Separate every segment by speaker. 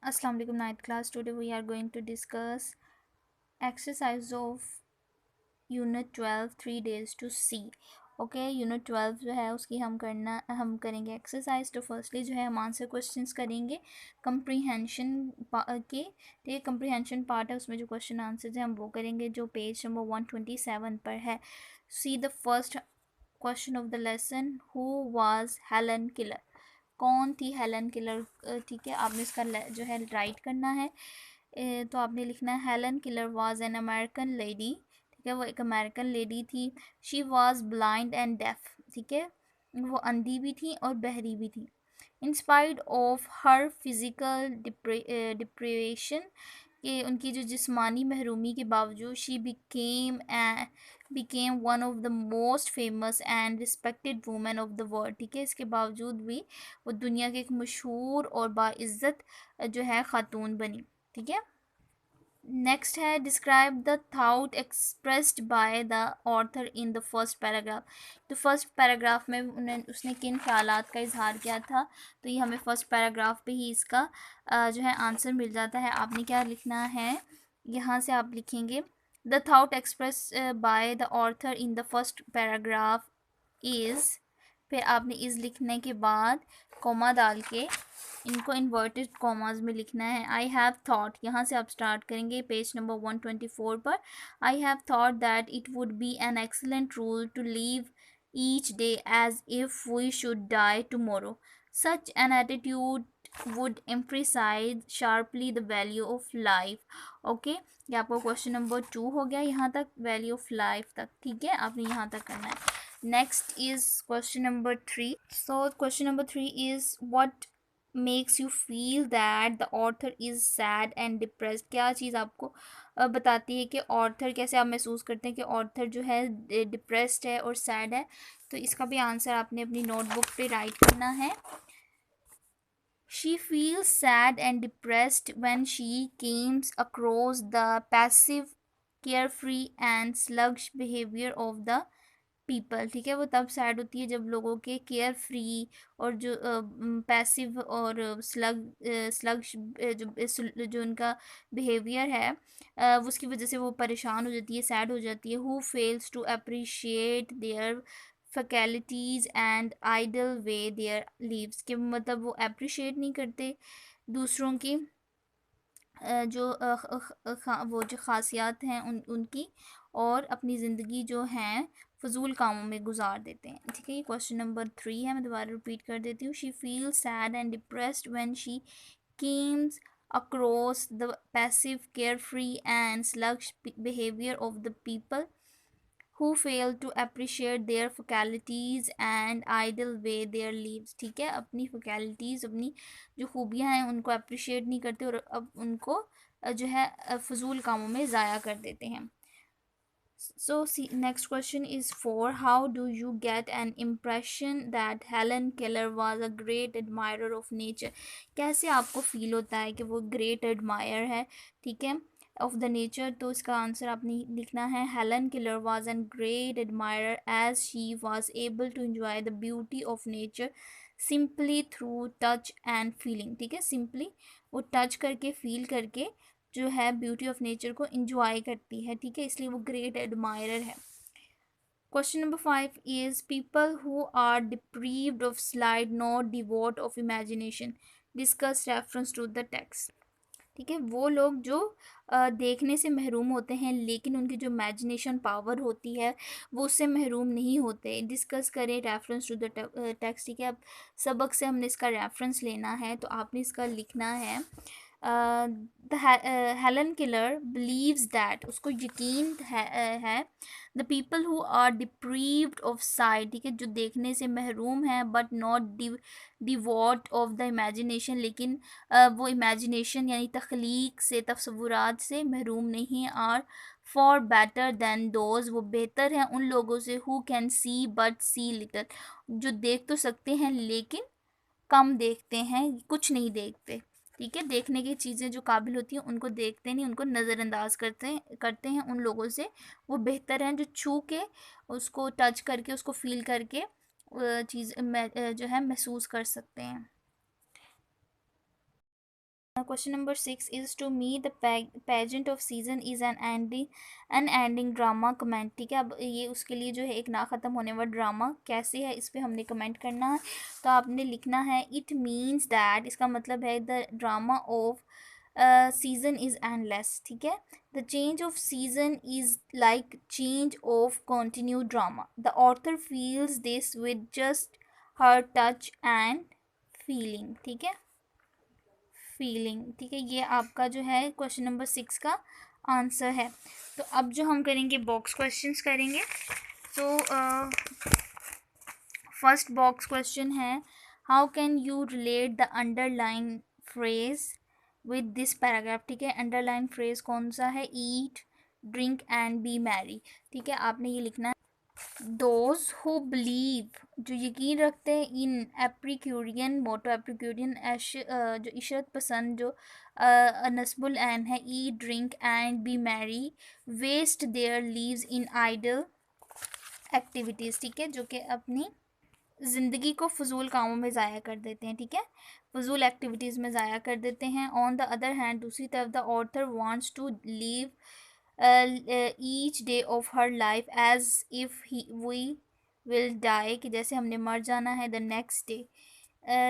Speaker 1: Assalamu alaikum ninth class. Today we are going to discuss exercise of unit 12 3 days to see. Okay unit 12 जो है उसकी हम करेंगे exercise. तो firstly जो है हम आंसर क्वेश्चंस करेंगे कंप्रीहेंशन के। तो ये कंप्रीहेंशन पार्ट है, उसमें जो क्वेश्चन आंसर्स हैं हम वो करेंगे जो पेज नंबर 127 पर है। See the first question of the lesson, who was Helen killer. कौन थी हेलन किलर? ठीक है, आपने इसका जो है राइट करना है। तो आपने लिखना है Helen Keller was an American lady. ठीक है, वो एक अमेरिकन लेडी थी। She was blind and deaf. ठीक है, वो अंधी भी थी और बहरी भी थी। Inspired of her physical deprivation, कि उनकी जो जिस्मानी महरूमी के बावजूद she became one of the most famous and respected women of the world. ठीक है, इसके बावजूद भी वो दुनिया के एक मशहूर और बाइज़्ज़त जो है ख़ातून बनी। ठीक है, नेक्स्ट है describe the thought expressed by the author in the first paragraph. तो फर्स्ट पैराग्राफ में उसने किन ख्यालात का इजहार किया था। तो ये हमें फर्स्ट पैराग्राफ पे ही इसका जो है आंसर मिल जाता है। आपने क्या लिखना है, यहाँ से आप लिखेंगे the thought express by the author in the first paragraph is, फिर आपने इज़ लिखने के बाद कॉमा डाल के इनको इन्वर्टेड कॉमाज में लिखना है। आई हैव थॉट, यहाँ से आप स्टार्ट करेंगे पेज नंबर 124 पर। I have thought that it would be an excellent rule to live each day as if we should die tomorrow. Such an attitude would emphasize sharply the value of life। Okay, ये आपको question number 2 हो गया यहाँ तक, value of life तक। ठीक है, आपने यहाँ तक करना है। Next is question number 3। So question number 3 is what makes you feel that the author is sad and depressed. क्या चीज़ आपको बताती है कि ऑथर, कैसे आप महसूस करते हैं कि ऑथर जो है डिप्रेस्ड है और सैड है। तो इसका भी आंसर आपने अपनी नोटबुक पे राइट करना है। She feels sad and depressed when she comes across the passive, carefree and sluggish behavior of the people. ठीक है, वो तब सैड होती है जब लोगों के केयर फ्री और जो पैसिव और स्लग जो उनका बिहेवियर है उसकी वजह से वो परेशान हो जाती है, सैड हो जाती है। Who fails to appreciate their faculties and idle away their lives, के मतलब वो अप्रिशिएट नहीं करते दूसरों की वो जो ख़ासियात हैं उनकी, और अपनी ज़िंदगी जो हैं फजूल कामों में गुजार देते हैं। ठीक है, ये क्वेश्चन नंबर 3 है, मैं दोबारा रिपीट कर देती हूँ। She feel sad and depressed when she Kemps across the passive, carefree and sluggish behavior of the people who fail to appreciate their faculties and idle way their lives। ठीक है, अपनी faculties, अपनी जो खूबियाँ हैं उनको अप्रिशिएट नहीं करते और अब उनको जो है फजूल कामों में ज़ाया कर देते हैं। So see, next question is 4. How do you get an impression that Helen Keller was a great admirer of nature? कैसे आपको फील होता है कि वो ग्रेट एडमायर है, ठीक है, ऑफ द नेचर। तो इसका आंसर आपने लिखना है Helen Keller was an great admirer as she was able to enjoy the beauty of nature simply through touch and feeling. ठीक है, सिंपली वो टच करके फील करके जो है ब्यूटी ऑफ नेचर को इंजॉय करती है। ठीक है, इसलिए वो ग्रेट एडमायरर है। Question number 5 is people who are deprived of sight not devoid of imagination, discuss reference to the text. ठीक है, वो लोग जो देखने से महरूम होते हैं लेकिन उनकी जो इमेजिनेशन पावर होती है वो उससे महरूम नहीं होते। डिस्कस करें रेफरेंस टू द टेक्स्ट। ठीक है, अब सबक से हमने इसका रेफरेंस लेना है, तो आपने इसका लिखना है the Helen Keller believes that, उसको यकीन है the people who are deprived of sight. ठीक है, जो देखने से महरूम हैं but not devoid of the imagination, लेकिन वो इमेजिनेशन यानी तख्लीक से, तस्वुरात से महरूम नहीं। Are far better than those, वो बेहतर हैं उन लोगों से who can see but see little, जो देख तो सकते हैं लेकिन कम देखते हैं, कुछ नहीं देखते। ठीक है, देखने की चीज़ें जो काबिल होती हैं उनको देखते नहीं, उनको नज़रअंदाज करते हैं उन लोगों से। वो बेहतर हैं जो छू के, उसको टच करके, उसको फील करके जो है महसूस कर सकते हैं। Question number 6 is to me the pageant of season is an ending drama comment. ठीक है, अब ये उसके लिए जो है एक ना ख़त्म होने वाला ड्रामा कैसे है इस पर हमने कमेंट करना है। तो आपने लिखना है इट मीन्स दैट, इसका मतलब है the drama of season is endless. ठीक है, the change of season is like change of continue drama, the author feels this with just her touch and feeling. ठीक है, फीलिंग। ठीक है, ये आपका जो है क्वेश्चन नंबर 6 का आंसर है। तो अब जो हम करेंगे बॉक्स क्वेश्चंस करेंगे। तो फर्स्ट बॉक्स क्वेश्चन है how can you relate the underline phrase with this paragraph. ठीक है, अंडरलाइन फ्रेज कौन सा है, eat drink and be Mary. ठीक है, आपने ये लिखना है दोज हु बिलीव, जो यकीन रखते हैं, इन एप्रीक्यूरियन मोटो एप्रीक्यूरियन जो इशरत पसंद, जो नस्बुल एन है, eat drink and be merry, waste their lives in idle activities. ठीक है, जो कि अपनी ज़िंदगी को फजूल कामों में ज़ाया कर देते हैं। ठीक है, फजूल एक्टिविटीज़ में ज़ाया कर देते हैं। ऑन द अदर हैंड, दूसरी तरफ, the author wants to live each day of her life as if we will die, कि जैसे हमने मर जाना है the next day.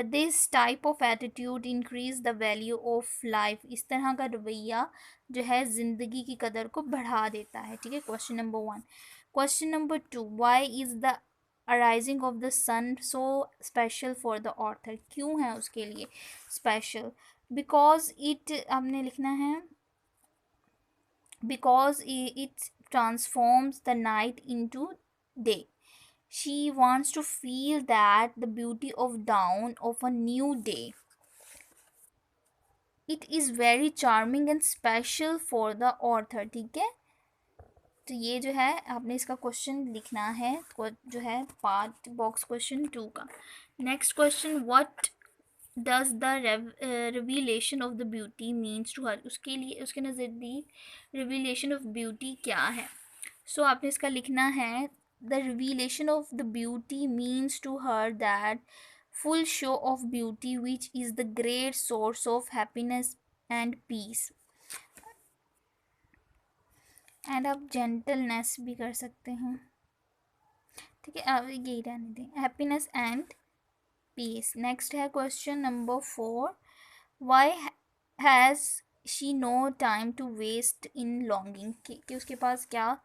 Speaker 1: This type of attitude increase the value of life, इस तरह का रवैया जो है ज़िंदगी की कदर को बढ़ा देता है। ठीक है, question number 1। Question number 2, why is the arising of the sun so special for the author, क्यों है उसके लिए स्पेशल। बिकॉज इट, आपने लिखना है because it transforms the night into day. She wants to feel that the beauty of dawn of a new day. It is very charming and special for the author. ठीक है, तो ये जो है आपने इसका क्वेश्चन लिखना है, जो है पार्ट बॉक्स क्वेश्चन 2 का। Next question, what does the revelation of the beauty means to her, उसके लिए उसके नज़दीक रिवीलेशन ऑफ ब्यूटी क्या है। सो आपने इसका लिखना है the revelation of the beauty means to her that full show of beauty which is the great source of happiness and peace. And आप जेंटलनेस भी कर सकते हैं। ठीक है, अब यही रहने दें, हैप्पीनेस एंड पीस। नेक्स्ट है question number 4, why has she no time to waste in longing, कि उसके पास क्या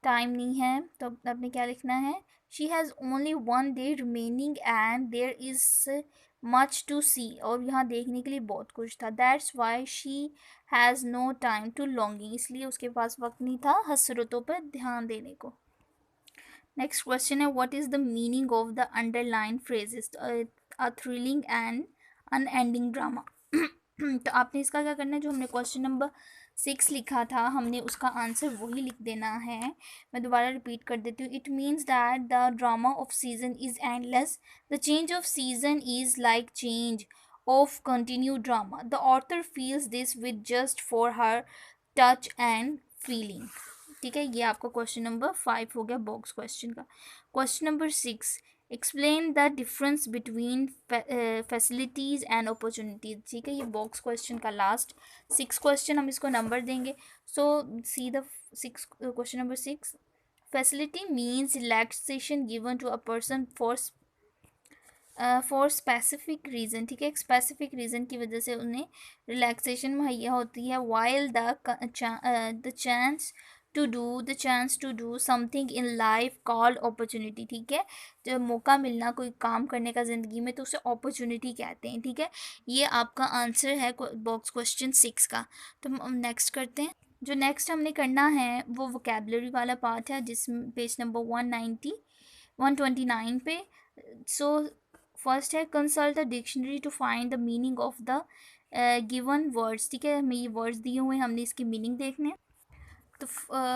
Speaker 1: टाइम नहीं है। तो आपने क्या लिखना है, she has only 1 day remaining and there is much to see, और यहाँ देखने के लिए बहुत कुछ था। That's why she has no time to longing, इसलिए उसके पास वक्त नहीं था हसरतों पर ध्यान देने को। नेक्स्ट क्वेश्चन है what is the meaning of the underline phrases, a thrilling and unending drama. तो आपने इसका क्या करना है, जो हमने क्वेश्चन नंबर 6 लिखा था हमने उसका आंसर वही लिख देना है। मैं दोबारा रिपीट कर देती हूँ। It means that the drama off season is endless, the change off season is like change of continue drama, the author feels this with just for her touch and feeling. ठीक है, ये आपका question number 5 हो गया box question का। Question number 6, explain the difference between facilities and opportunities. ठीक है, ये बॉक्स क्वेश्चन का लास्ट 6 क्वेश्चन, हम इसको नंबर देंगे। सो सी the 6 question number 6, facility means relaxation given to a person for specific reason. ठीक है, एक स्पेसिफिक रीज़न की वजह से उन्हें रिलैक्सेशन मुहैया होती है। While the chance to do something in life called opportunity. ठीक है, जब मौका मिलना कोई काम करने का ज़िंदगी में तो उसे अपॉर्चुनिटी कहते हैं। ठीक है, ये आपका आंसर है बॉक्स क्वेश्चन 6 का। तो हम नेक्स्ट करते हैं। जो नेक्स्ट हमने करना है वो वोकेबलरी वाला पार्ट है, जिस पेज नंबर 129 पे। सो फर्स्ट है consult the dictionary to find the meaning of the given words. ठीक है, हमें ये वर्ड्स दिए हुए हैं, हमने इसकी मीनिंग देखने हैं। तो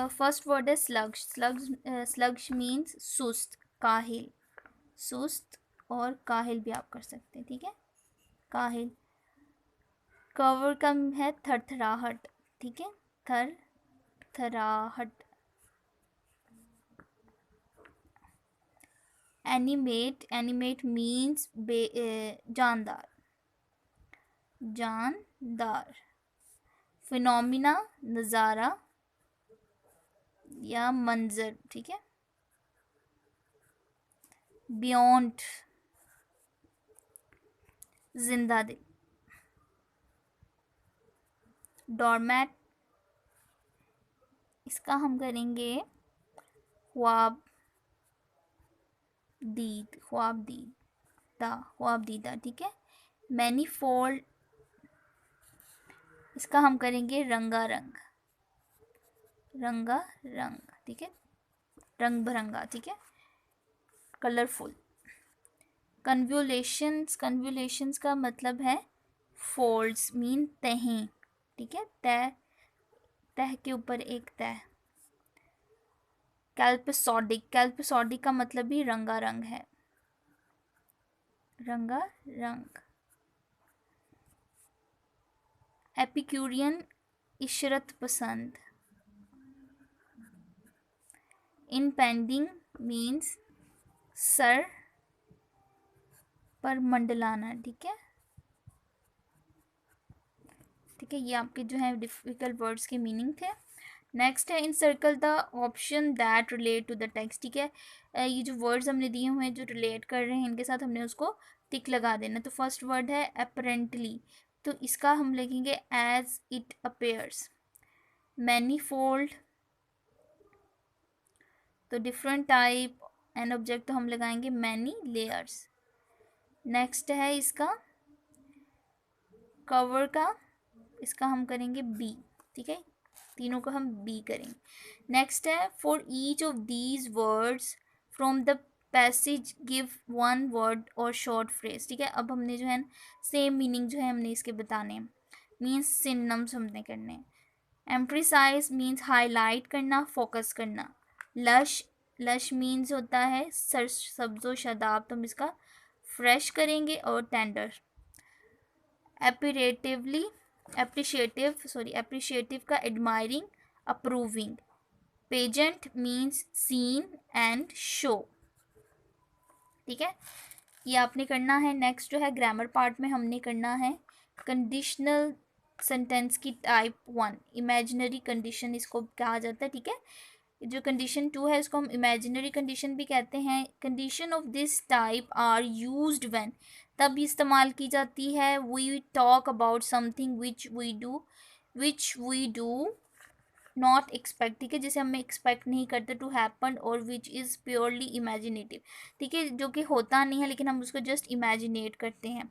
Speaker 1: फर्स्ट वर्ड है स्लग्स। स्लग्स मीन्स सुस्त, काहिल, सुस्त, और काहिल भी आप कर सकते हैं। ठीक है, काहिल। कवर का है थरथराहट। ठीक है, थरथराहट। एनिमेट मीन्स जानदार। जानदार, फिनोमिना नज़ारा या मंजर, ठीक है। बियॉन्ड जिंदा दिल, डोरमैट इसका हम करेंगे ख्वाब दीद, ख्वाब दीदा, ख्वाब दीदा, ठीक है। मैनीफोल्ड इसका हम करेंगे रंगारंग, रंगा रंग, ठीक है, रंग बिरंगा, ठीक है, कलरफुल। कन्व्यूलेशंस, कन्व्यूलेशंस का मतलब है फोल्ड्स, मीन तहें, ठीक है, तह, तह के ऊपर एक तह। कैल्पसोडिक, कैल्पसोडिक का मतलब भी रंगारंग है, रंगा रंग। एपिक्यूरियन इशरत पसंद। इनपेंडिंग मीन्स सर पर मंडलाना, ठीक है, ठीक है। ये आपके जो है डिफिकल्ट वर्ड्स के मीनिंग थे। नेक्स्ट है encircle the option that relate to the text, ठीक है। ये जो वर्ड्स हमने दिए हुए हैं जो रिलेट कर रहे हैं इनके साथ हमने उसको टिक लगा देना। तो फर्स्ट वर्ड है अपेरेंटली, तो इसका हम लिखेंगे एज इट अपेयर्स। मैनीफोल्ड तो डिफरेंट टाइप, एंड ऑब्जेक्ट तो हम लगाएंगे मैनी लेयर्स। नेक्स्ट है इसका कवर का, इसका हम करेंगे बी, ठीक है, तीनों को हम बी करेंगे। नेक्स्ट है for each of these words from the passage give one word और शॉर्ट फ्रेज, ठीक है। अब हमने जो है सेम मीनिंग जो है हमने इसके बताने हैं, मीन्स सिनोनिम्स हमने करने हैं। एम्प्रिसाइज मीन्स हाईलाइट करना, फोकस करना। लश, लश मीन्स होता है सब्जो शादाब, तो हम इसका फ्रेश करेंगे। और टेंडर, एपिरेटिवली, एप्रिशिएटिव का admiring, approving. Pageant means scene and show, ठीक है, ये आपने करना है। नेक्स्ट जो है ग्रामर पार्ट में हमने करना है कंडीशनल सेंटेंस की टाइप 1, इमेजिनरी कंडीशन इसको कहा जाता है, ठीक है। जो कंडीशन 2 है इसको हम इमेजिनरी कंडीशन भी कहते हैं। Condition of this type are used when, तब इस्तेमाल की जाती है we talk about something which we do not expect, ठीक है, जिसे हम एक्सपेक्ट नहीं करते टू हैपन, और विच इज़ प्योरली इमेजिनेटिव, ठीक है, जो कि होता नहीं है लेकिन हम उसको जस्ट इमेजिनेट करते हैं,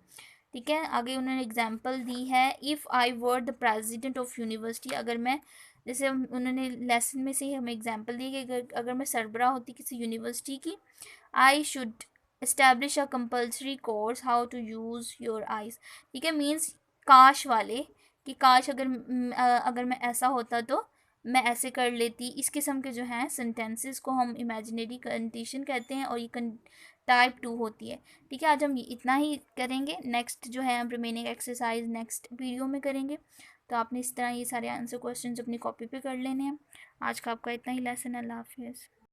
Speaker 1: ठीक है। आगे उन्होंने एग्जाम्पल दी है, if I were the president of university, अगर मैं, जैसे उन्होंने लेसन में से ही हमें एग्जाम्पल दी कि अगर मैं सरबराह होती किसी यूनिवर्सिटी की, I should establish a compulsory course how to use your eyes, ठीक है, मीन्स काश वाले, कि काश अगर मैं ऐसा होता तो मैं ऐसे कर लेती। इस किस्म के जो हैं सेंटेंसेस को हम इमेजिनरी कंडीशन कहते हैं, और ये टाइप 2 होती है, ठीक है। आज हम इतना ही करेंगे, नेक्स्ट जो है हम रिमेनिंग एक्सरसाइज नेक्स्ट वीडियो में करेंगे। तो आपने इस तरह ये सारे आंसर क्वेश्चंस अपनी कॉपी पे कर लेने हैं। आज का आपका इतना ही लेसन है, अल्लाह हाफिज़।